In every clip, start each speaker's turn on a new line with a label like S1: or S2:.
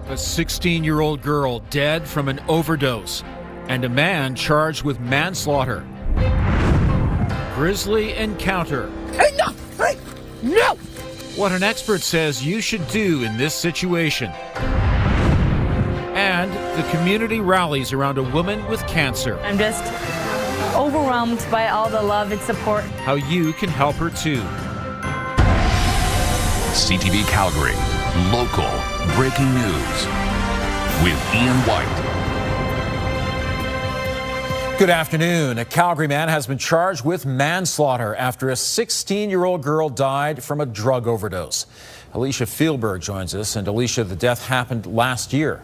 S1: A 16-year-old girl dead from an overdose, and a man charged with manslaughter. Grizzly encounter.
S2: Hey, no! Hey, no!
S1: What an expert says you should do in this situation. And the community rallies around a woman with cancer.
S3: I'm just overwhelmed by all the love and support.
S1: How you can help her too.
S4: CTV Calgary, local breaking news with Ian White.
S5: Good afternoon. A Calgary man has been charged with manslaughter after a 16-year-old girl died from a drug overdose. Alicia Fieldberg joins us. And Alicia, the death happened last year.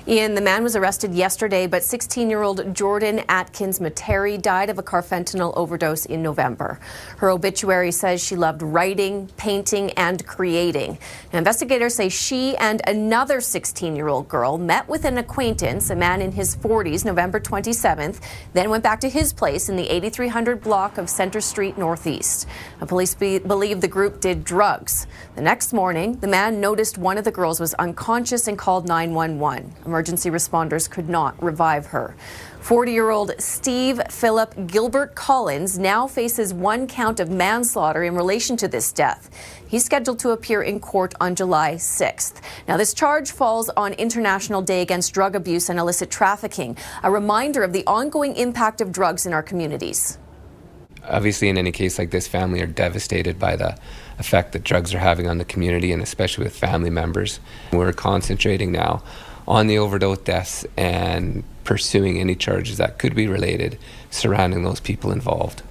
S6: Ian, the man was arrested yesterday, but 16-year-old Jordan Atkins Materi died of a carfentanil overdose in November. Her obituary says she loved writing, painting, and creating. Now, investigators say she and another 16-year-old girl met with an acquaintance, a man in his 40s, November 27th, then went back to his place in the 8300 block of Centre Street Northeast. Police believe the group did drugs. The next morning, the man noticed one of the girls was unconscious and called 911. Emergency responders could not revive her. 40-year-old Steve Philip Gilbert Collins now faces one count of manslaughter in relation to this death. He's scheduled to appear in court on July 6th. Now, this charge falls on International Day Against Drug Abuse and Illicit Trafficking, a reminder of the ongoing impact of drugs in our communities.
S7: Obviously, in any case like this, family are devastated by the effect that drugs are having on the community, and especially with family members. We're concentrating now on the overdose deaths and pursuing any charges that could be related surrounding those people involved.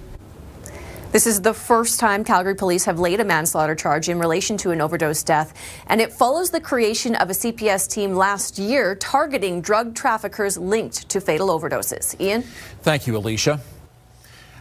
S6: This is the first time Calgary police have laid a manslaughter charge in relation to an overdose death, and it follows the creation of a CPS team last year targeting drug traffickers linked to fatal overdoses. Ian?
S5: Thank you, Alicia.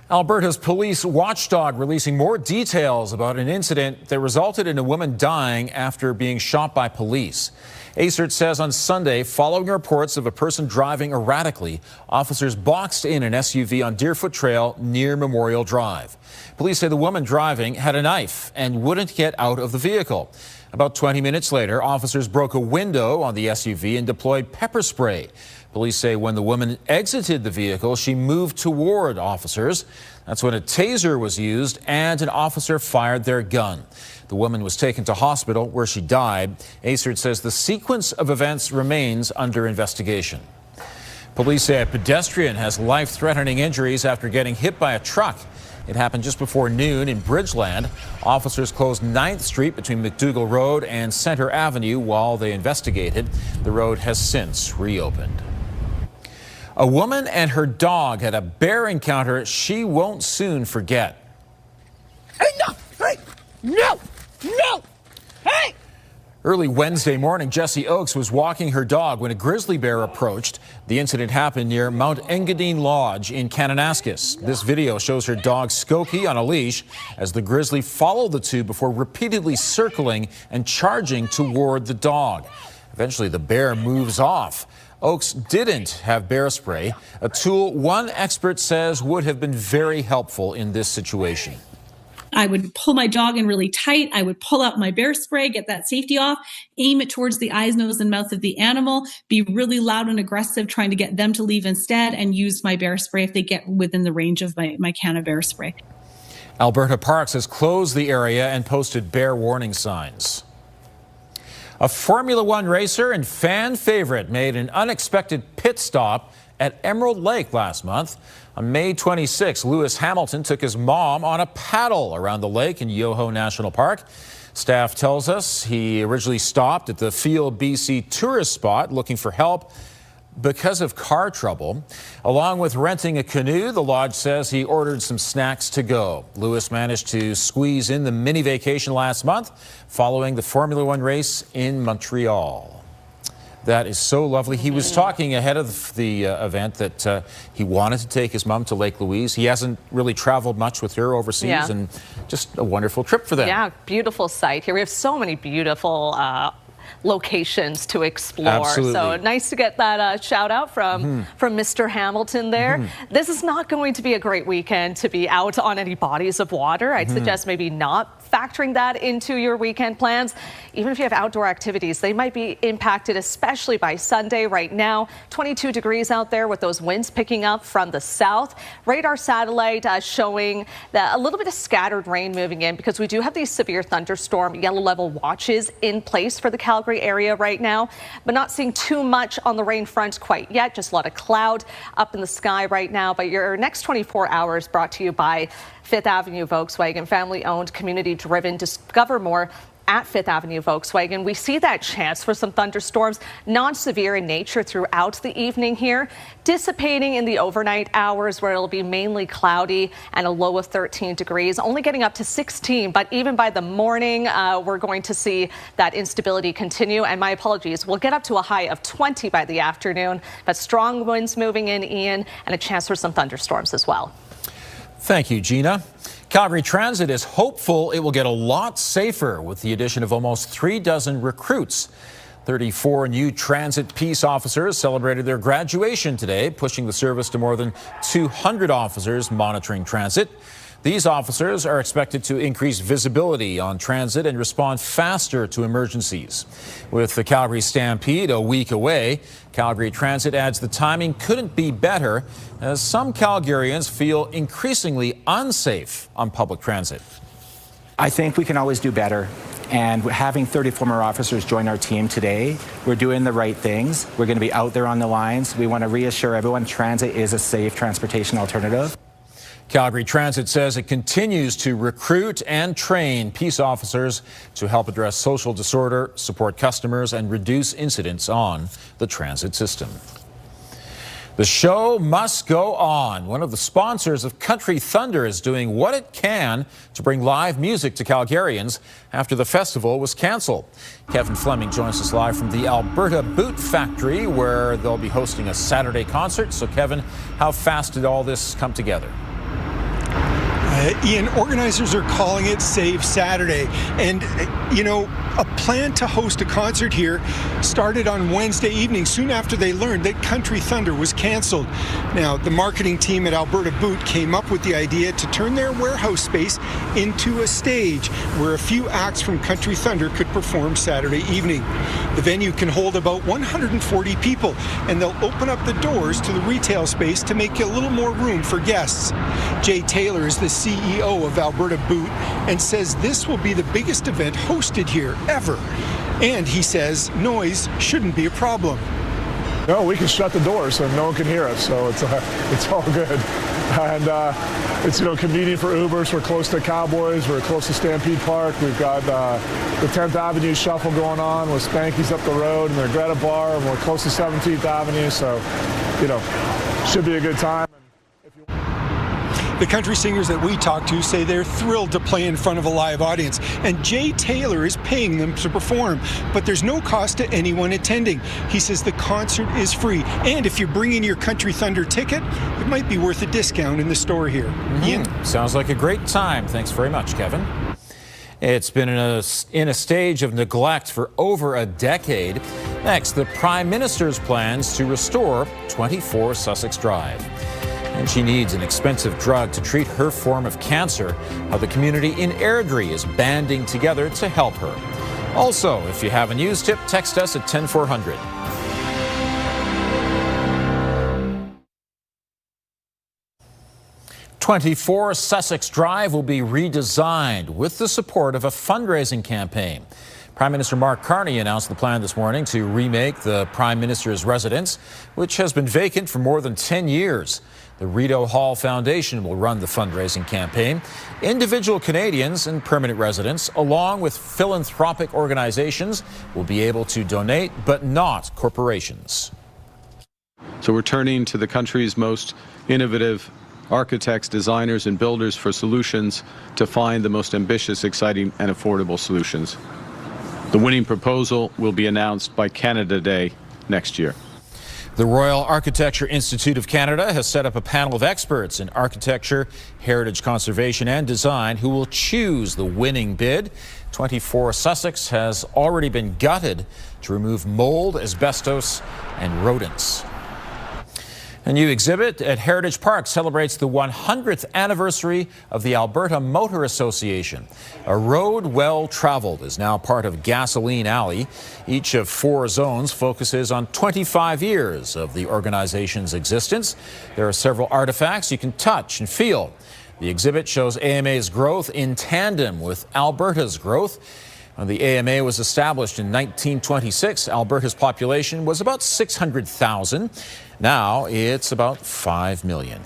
S5: Alberta's police watchdog releasing more details about an incident that resulted in a woman dying after being shot by police. ACERT says on Sunday, following reports of a person driving erratically, officers boxed in an SUV on Deerfoot Trail near Memorial Drive. Police say the woman driving had a knife and wouldn't get out of the vehicle. About 20 minutes later, officers broke a window on the SUV and deployed pepper spray. Police say when the woman exited the vehicle, she moved toward officers. That's when a taser was used and an officer fired their gun. The woman was taken to hospital where she died. ACERT says the sequence of events remains under investigation. Police say a pedestrian has life-threatening injuries after getting hit by a truck. It happened just before noon in Bridgeland. Officers closed 9th Street between McDougall Road and Centre Avenue while they investigated. The road has since reopened. A woman and her dog had a bear encounter she won't soon forget.
S2: Hey, no! Hey! No! No! Hey!
S5: Early Wednesday morning, Jessie Oakes was walking her dog when a grizzly bear approached. The incident happened near Mount Engadine Lodge in Kananaskis. This video shows her dog Skokie on a leash as the grizzly followed the two before repeatedly circling and charging toward the dog. Eventually, the bear moves off. Oakes didn't have bear spray, a tool one expert says would have been very helpful in this situation.
S8: I would pull my dog in really tight. I would pull out my bear spray, get that safety off, aim it towards the eyes, nose, and mouth of the animal, be really loud and aggressive, trying to get them to leave instead, and use my bear spray if they get within the range of my can of bear spray.
S5: Alberta Parks has closed the area and posted bear warning signs. A Formula One racer and fan favorite made an unexpected pit stop at Emerald Lake last month. On May 26, Lewis Hamilton took his mom on a paddle around the lake in Yoho National Park. Staff tells us he originally stopped at the Field BC tourist spot looking for help because of car trouble. Along with renting a canoe, the lodge says he ordered some snacks to go. Lewis managed to squeeze in the mini vacation last month following the Formula One race in Montreal. That is so lovely. He was talking ahead of the event that he wanted to take his mom to Lake Louise. He hasn't really traveled much with her overseas, and just a wonderful trip for them.
S9: Yeah, beautiful sight here. We have so many beautiful locations to explore.
S5: Absolutely.
S9: So nice to get that shout out from Mr. Hamilton there. This is not going to be a great weekend to be out on any bodies of water. I'd suggest maybe not factoring that into your weekend plans. Even if you have outdoor activities, they might be impacted, especially by Sunday. Right now, 22 degrees out there with those winds picking up from the south. Radar satellite showing that a little bit of scattered rain moving in because we do have these severe thunderstorm yellow level watches in place for the Calgary area right now, but not seeing too much on the rain front quite yet. Just a lot of cloud up in the sky right now. But your next 24 hours brought to you by Fifth Avenue Volkswagen, family-owned, community-driven. Discover more at Fifth Avenue Volkswagen. We see that chance for some thunderstorms, non-severe in nature throughout the evening here, dissipating in the overnight hours where it'll be mainly cloudy and a low of 13 degrees, only getting up to 16. But even by the morning, we're going to see that instability continue. And my apologies, we'll get up to a high of 20 by the afternoon, but strong winds moving in, Ian, and a chance for some thunderstorms as well.
S5: Thank you, Gina. Calgary Transit is hopeful it will get a lot safer with the addition of almost 36 recruits. 34 new transit peace officers celebrated their graduation today, pushing the service to more than 200 officers monitoring transit. These officers are expected to increase visibility on transit and respond faster to emergencies. With the Calgary Stampede a week away, Calgary Transit adds the timing couldn't be better, as some Calgarians feel increasingly unsafe on public transit.
S10: I think we can always do better. And having 30 former officers join our team today, we're doing the right things. We're going to be out there on the lines. We want to reassure everyone transit is a safe transportation alternative.
S5: Calgary Transit says it continues to recruit and train peace officers to help address social disorder, support customers, and reduce incidents on the transit system. The show must go on. One of the sponsors of Country Thunder is doing what it can to bring live music to Calgarians after the festival was canceled. Kevin Fleming joins us live from the Alberta Boot Factory, where they'll be hosting a Saturday concert. So, Kevin, how fast did all this come together?
S11: Ian, organizers are calling it Save Saturday. And, you know, a plan to host a concert here started on Wednesday evening, soon after they learned that Country Thunder was canceled. Now, the marketing team at Alberta Boot came up with the idea to turn their warehouse space into a stage where a few acts from Country Thunder could perform Saturday evening. The venue can hold about 140 people, and they'll open up the doors to the retail space to make a little more room for guests. Jay Taylor is the CEO of Alberta Boot and says this will be the biggest event hosted here ever. And he says noise shouldn't be a problem.
S12: No, we can shut the doors so no one can hear us, so it's all good. And it's, you know, convenient for Ubers. We're close to Cowboys. We're close to Stampede Park. We've got the 10th Avenue Shuffle going on with Spanky's up the road and the Greta Bar, and we're close to 17th Avenue, so, you know, should be a good time.
S11: The country singers that we talk to say they're thrilled to play in front of a live audience, and Jay Taylor is paying them to perform, but there's no cost to anyone attending. He says the concert is free, and if you're bringing your Country Thunder ticket, it might be worth a discount in the store here. Ian?
S5: Sounds like a great time. Thanks very much, Kevin. It's been in a stage of neglect for over a decade. Next, the Prime Minister's plans to restore 24 Sussex Drive. And she needs an expensive drug to treat her form of cancer. How the community in Airdrie is banding together to help her. Also, if you have a news tip, text us at 10400. "24 Sussex Drive will be redesigned with the support of a fundraising campaign. Prime Minister Mark Carney announced the plan this morning to remake the Prime Minister's residence, which has been vacant for more than 10 years. The Rideau Hall Foundation will run the fundraising campaign. Individual Canadians and permanent residents, along with philanthropic organizations, will be able to donate, but not corporations.
S13: So we're turning to the country's most innovative architects, designers, and builders for solutions to find the most ambitious, exciting, and affordable solutions. The winning proposal will be announced by Canada Day next year.
S5: The Royal Architecture Institute of Canada has set up a panel of experts in architecture, heritage conservation, and design who will choose the winning bid. 24 Sussex has already been gutted to remove mold, asbestos, and rodents. A new exhibit at Heritage Park celebrates the 100th anniversary of the Alberta Motor Association. A road well traveled is now part of Gasoline Alley. Each of 4 zones focuses on 25 years of the organization's existence. There are several artifacts you can touch and feel. The exhibit shows AMA's growth in tandem with Alberta's growth. When the AMA was established in 1926, Alberta's population was about 600,000. Now it's about 5 million.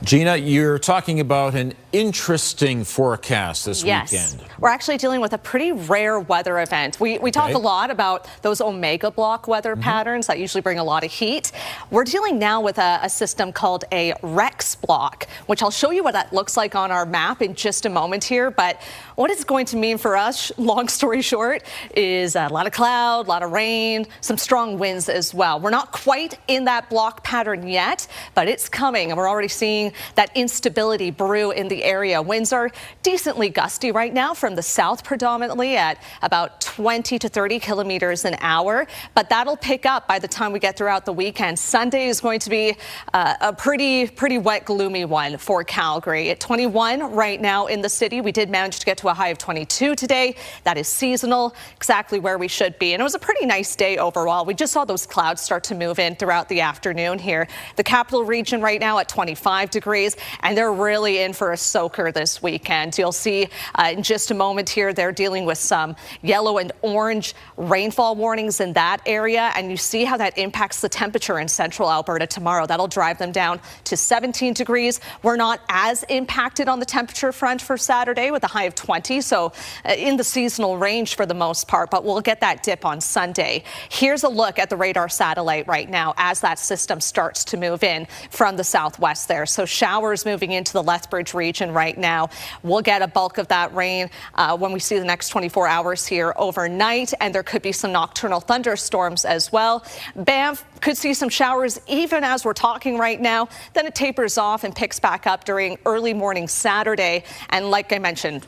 S5: Gina, you're talking about an interesting forecast this weekend.
S9: We're actually dealing with a pretty rare weather event. We talk a lot about those omega block weather patterns that usually bring a lot of heat. We're dealing now with a system called a Rex block, which I'll show you what that looks like on our map in just a moment here. But what it's going to mean for us, long story short, is a lot of cloud, a lot of rain, some strong winds as well. We're not quite in that block pattern yet, but it's coming, and we're already seeing that instability brew in the area. Winds are decently gusty right now from the south predominantly at about 20 to 30 kilometers an hour, but that'll pick up by the time we get throughout the weekend. Sunday is going to be a pretty wet, gloomy one for Calgary. At 21 right now in the city, we did manage to get to a high of 22 today. That is seasonal, exactly where we should be. And it was a pretty nice day overall. We just saw those clouds start to move in throughout the afternoon here. The capital region right now at 25 degrees, and they're really in for a soaker this weekend. You'll see in just a moment here, they're dealing with some yellow and orange rainfall warnings in that area, and you see how that impacts the temperature in central Alberta tomorrow. That'll drive them down to 17 degrees. We're not as impacted on the temperature front for Saturday with a high of 20, so in the seasonal range for the most part, but we'll get that dip on Sunday. Here's a look at the radar satellite right now as that system starts to move in from the southwest there. So showers moving into the Lethbridge region right now. We'll get a bulk of that rain when we see the next 24 hours here overnight, and there could be some nocturnal thunderstorms as well. Banff could see some showers even as we're talking right now. Then it tapers off and picks back up during early morning Saturday. And like I mentioned,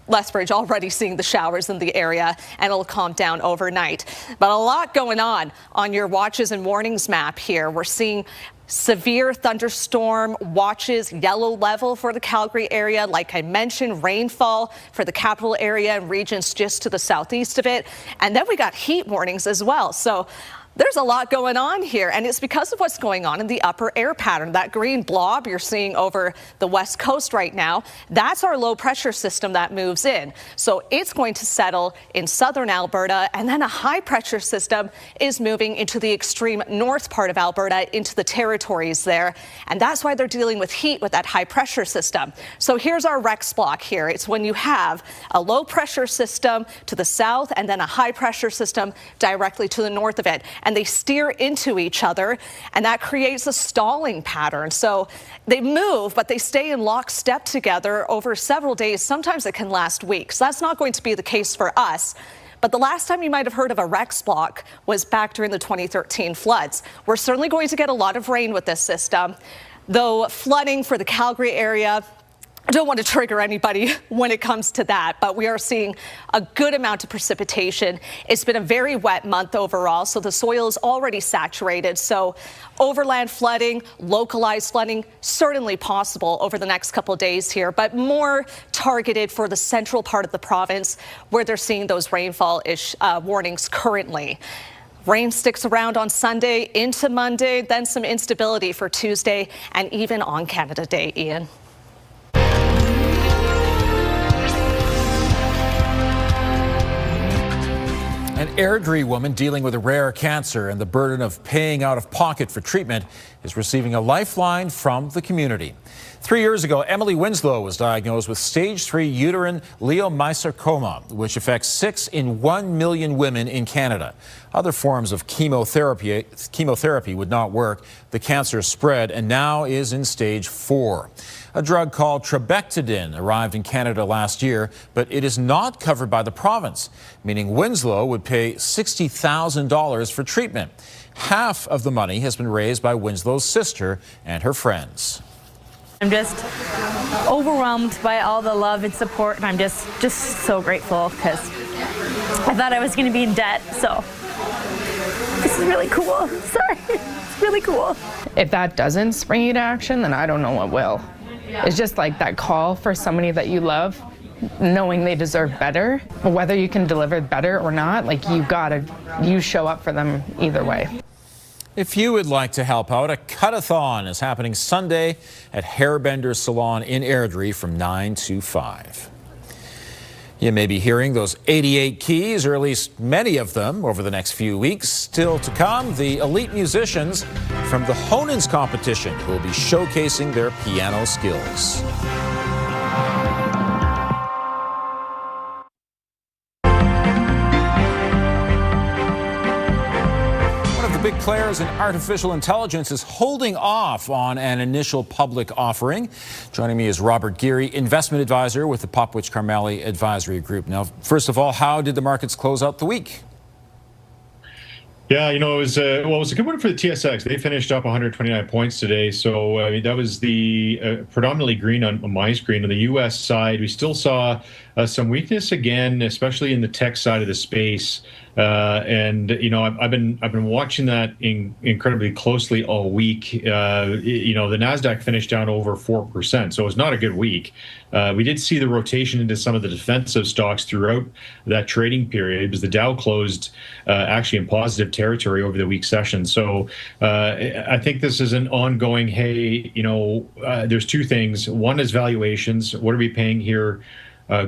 S9: Lethbridge already seeing the showers in the area, and it'll calm down overnight. But a lot going on your watches and warnings map here. We're seeing severe thunderstorm watches, yellow level for the Calgary area. Like I mentioned, rainfall for the capital area and regions just to the southeast of it. And then we got heat warnings as well. So there's a lot going on here, and it's because of what's going on in the upper air pattern. That green blob you're seeing over the west coast right now, that's our low pressure system that moves in. So it's going to settle in southern Alberta, and then a high pressure system is moving into the extreme north part of Alberta, into the territories there. And that's why they're dealing with heat with that high pressure system. So here's our Rex block here. It's when you have a low pressure system to the south and then a high pressure system directly to the north of it. And they steer into each other, and that creates a stalling pattern. So they move, but they stay in lockstep together over several days. Sometimes it can last weeks. That's not going to be the case for us. But the last time you might have heard of a Rex block was back during the 2013 floods. We're certainly going to get a lot of rain with this system, though flooding for the Calgary area, I don't want to trigger anybody when it comes to that, but we are seeing a good amount of precipitation. It's been a very wet month overall, so the soil is already saturated. So overland flooding, localized flooding, certainly possible over the next couple of days here, but more targeted for the central part of the province where they're seeing those rainfall warnings currently. Rain sticks around on Sunday into Monday, then some instability for Tuesday and even on Canada Day, Ian.
S5: An Airdrie woman dealing with a rare cancer and the burden of paying out of pocket for treatment is receiving a lifeline from the community. 3 years ago, Emily Winslow was diagnosed with stage 3 uterine leiomyosarcoma, which affects 6 in 1 million women in Canada. Other forms of chemotherapy would not work. The cancer spread and now is in stage 4. A drug called trabectedin arrived in Canada last year, but it is not covered by the province, meaning Winslow would pay $60,000 for treatment. Half of the money has been raised by Winslow's sister and her friends.
S3: I'm just overwhelmed by all the love and support, and I'm just so grateful because I thought I was going to be in debt, so This is really cool. Sorry. It's really cool.
S14: If that doesn't spring you to action, then I don't know what will. It's just like that call for somebody that you love, knowing they deserve better. Whether you can deliver better or not, like you show up for them either way.
S5: If you would like to help out, a cut-a-thon is happening Sunday at Hairbender Salon in Airdrie from 9 to 5. You may be hearing those 88 keys, or at least many of them, over the next few weeks. Still to come, the elite musicians from the Honens competition who will be showcasing their piano skills. Big players in artificial intelligence is holding off on an initial public offering. Joining me is Robert Geary, investment advisor with the Popwich Carmeli Advisory Group. Now, first of all, how did the markets close out the week?
S15: Yeah, it was a good one for the TSX. They finished up 129 points today. So that was the predominantly green on my screen. On the U.S. side, we still saw some weakness again, especially in the tech side of the space. And I've been watching that incredibly closely all week. The Nasdaq finished down over 4%, so it's not a good week. We did see the rotation into some of the defensive stocks throughout that trading period, because the Dow closed actually in positive territory over the week session. So I think this is an ongoing, there's two things. One is valuations. What are we paying here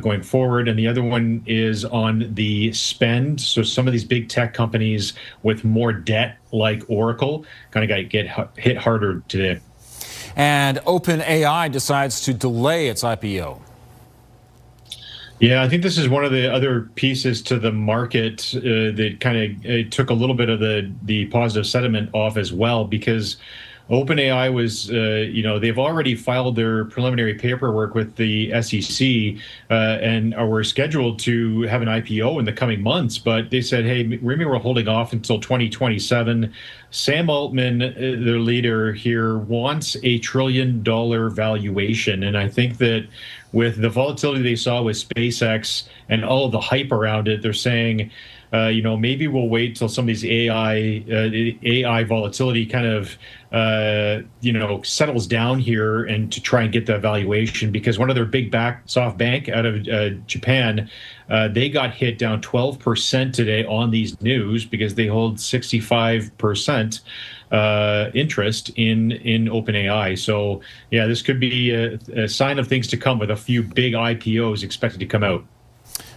S15: going forward? And the other one is on the spend. So some of these big tech companies with more debt, like Oracle, kind of get hit harder today.
S5: And OpenAI decides to delay its IPO.
S15: Yeah, I think this is one of the other pieces to the market that kind of took a little bit of the positive sentiment off as well, because OpenAI was, they've already filed their preliminary paperwork with the SEC and were scheduled to have an IPO in the coming months. But they said, hey, maybe we're holding off until 2027. Sam Altman, their leader here, wants $1 trillion valuation. And I think that with the volatility they saw with SpaceX and all of the hype around it, they're saying, maybe we'll wait till some of these AI volatility kind of, settles down here, and to try and get that valuation, because one of their big SoftBank out of Japan, they got hit down 12% today on these news, because they hold 65% interest in OpenAI. So yeah, this could be a sign of things to come, with a few big IPOs expected to come out.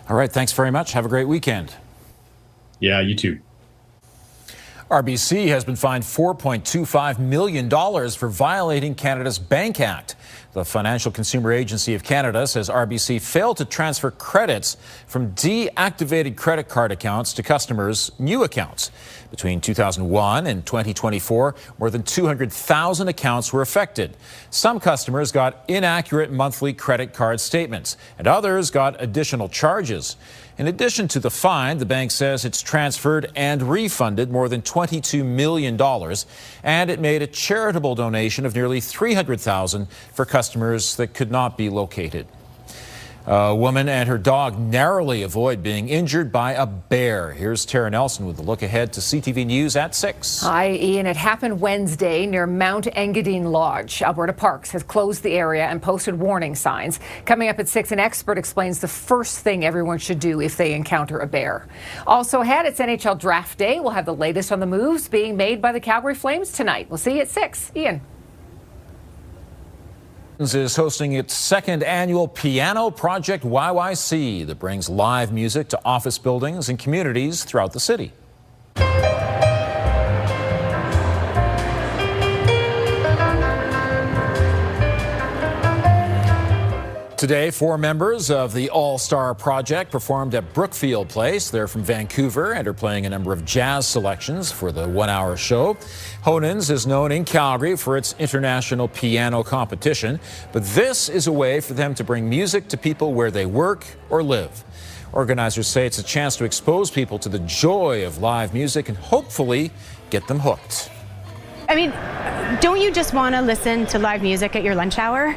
S5: All right, thanks very much. Have a great weekend.
S15: Yeah, you too.
S5: RBC has been fined $4.25 million for violating Canada's Bank Act. The Financial Consumer Agency of Canada says RBC failed to transfer credits from deactivated credit card accounts to customers' new accounts. Between 2001 and 2024, more than 200,000 accounts were affected. Some customers got inaccurate monthly credit card statements, and others got additional charges. In addition to the fine, the bank says it's transferred and refunded more than $22 million, and it made a charitable donation of nearly $300,000 for customers that could not be located. A woman and her dog narrowly avoid being injured by a bear. Here's Tara Nelson with a look ahead to CTV News at 6.
S16: Hi, Ian. It happened Wednesday near Mount Engadine Lodge. Alberta Parks has closed the area and posted warning signs. Coming up at 6, an expert explains the first thing everyone should do if they encounter a bear. Also ahead, it's NHL Draft Day. We'll have the latest on the moves being made by the Calgary Flames tonight. We'll see you at 6. Ian.
S5: Is hosting its second annual Piano Project YYC that brings live music to office buildings and communities throughout the city. Today, 4 members of the All-Star Project performed at Brookfield Place. They're from Vancouver and are playing a number of jazz selections for the one-hour show. Honens is known in Calgary for its international piano competition, but this is a way for them to bring music to people where they work or live. Organizers say it's a chance to expose people to the joy of live music and hopefully get them hooked.
S17: I mean, don't you just want to listen to live music at your lunch hour?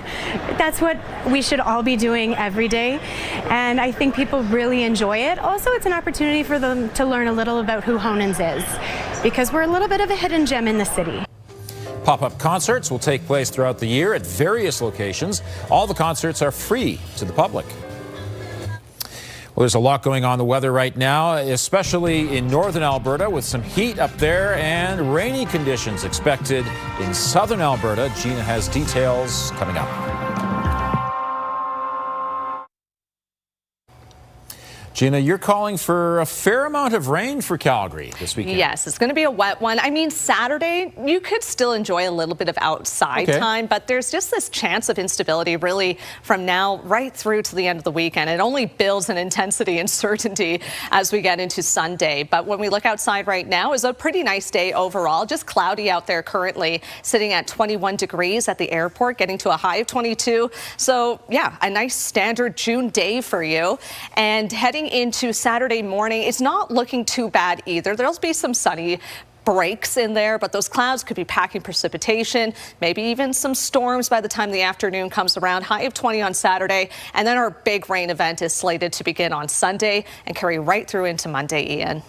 S17: That's what we should all be doing every day, and I think people really enjoy it. Also, it's an opportunity for them to learn a little about who Honens is. because we're a little bit of a hidden gem in the city.
S5: Pop-up concerts will take place throughout the year at various locations. All the concerts are free to the public. Well, there's a lot going on in the weather right now, especially in northern Alberta with some heat up there and rainy conditions expected in southern Alberta. Gina has details coming up. Gina, you're calling for a fair amount of rain for Calgary this weekend.
S9: Yes, it's going to be a wet one. I mean, Saturday, you could still enjoy a little bit of outside time, but there's just this chance of instability really from now right through to the end of the weekend. It only builds in intensity and certainty as we get into Sunday. But when we look outside right now, it's a pretty nice day overall. Just cloudy out there currently, sitting at 21 degrees at the airport, getting to a high of 22. So, yeah, a nice standard June day for you. And heading into Saturday morning, it's not looking too bad either. There'll be some sunny breaks in there, but those clouds could be packing precipitation, maybe even some storms by the time the afternoon comes around. High of 20 on Saturday, and then our big rain event is slated to begin on Sunday and carry right through into Monday, Ian.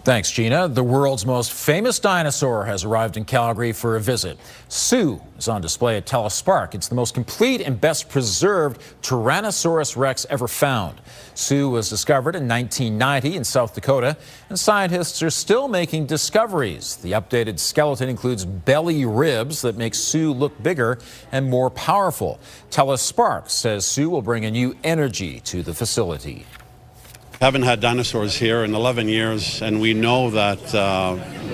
S5: Thanks, Gina. The world's most famous dinosaur has arrived in Calgary for a visit. Sue is on display at TELUS Park. It's the most complete and best preserved Tyrannosaurus Rex ever found. Sue was discovered in 1990 in South Dakota, and scientists are still making discoveries. The updated skeleton includes belly ribs that make Sue look bigger and more powerful. TELUS Park says Sue will bring a new energy to the facility.
S18: Haven't had dinosaurs here in 11 years, and we know that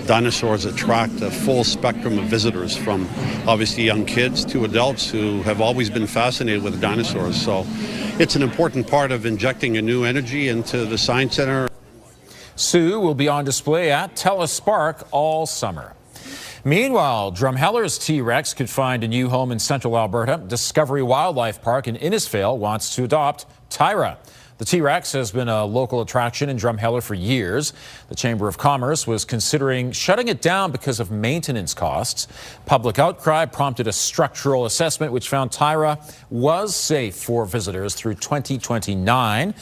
S18: dinosaurs attract a full spectrum of visitors, from obviously young kids to adults who have always been fascinated with dinosaurs. So it's an important part of injecting a new energy into the Science Centre.
S5: Sue will be on display at TELUS Park all summer. Meanwhile, Drumheller's T-Rex could find a new home in central Alberta. Discovery Wildlife Park in Innisfail wants to adopt Tyra. The T-Rex has been a local attraction in Drumheller for years. The Chamber of Commerce was considering shutting it down because of maintenance costs. Public outcry prompted a structural assessment which found Tyra was safe for visitors through 2029.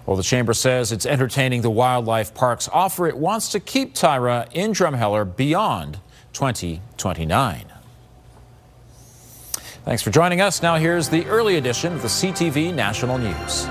S5: Well, the Chamber says it's entertaining the wildlife park's offer. It wants to keep Tyra in Drumheller beyond 2029. Thanks for joining us. Now here's the early edition of the CTV National News.